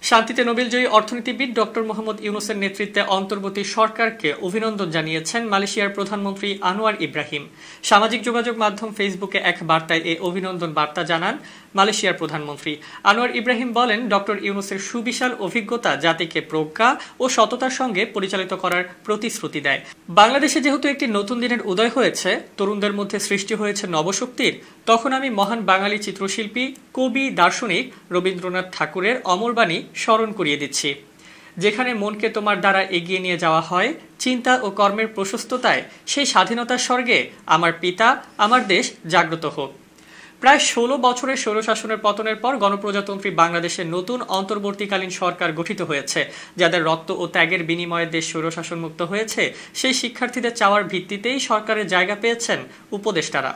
শান্তিতে নোবেলজয়ী অর্থনীতিবিদ ডক্টর মোহাম্মদ ইউনূসের নেতৃত্বে অন্তর্বর্তী সরকারকে অভিনন্দন জানিয়েছেন মালয়েশিয়ার প্রধানমন্ত্রী আনোয়ার ইব্রাহিম। সামাজিক যোগাযোগ মাধ্যম ফেসবুকে এক বার্তায় এই অভিনন্দন বার্তা জানান মালয়েশিয়ার প্রধানমন্ত্রী। আনোয়ার ইব্রাহিম বলেন, ডক্টর ইউনূসের সুবিশাল অভিজ্ঞতা জাতিকে প্রজ্ঞা ও সততার সঙ্গে পরিচালিত করার প্রতিশ্রুতি দেয়। বাংলাদেশে যেহেতু একটি নতুন দিনের উদয় হয়েছে, তরুণদের মধ্যে সৃষ্টি হয়েছে নবশক্তির, তখন আমি মহান বাঙালি চিত্রশিল্পী, কবি, দার্শনিক রবীন্দ্রনাথ ঠাকুরের অমর বাণী স্মরণ করিয়ে দিচ্ছি। যেখানে মনকে তোমার দ্বারা এগিয়ে নিয়ে যাওয়া হয় চিন্তা ও কর্মের প্রশস্ততায়, সেই স্বাধীনতার স্বর্গে আমার পিতা, আমার দেশ জাগ্রত হোক। প্রায় ১৬ বছরের স্বৈরশাসনের পতনের পর গণপ্রজাতন্ত্রী বাংলাদেশের নতুন অন্তর্বর্তীকালীন সরকার গঠিত হয়েছে। যাদের রক্ত ও ত্যাগের বিনিময়ে দেশ স্বৈরশাসন মুক্ত হয়েছে, সেই শিক্ষার্থীদের চাওয়ার ভিত্তিতেই সরকারের জায়গা পেয়েছেন উপদেষ্টারা।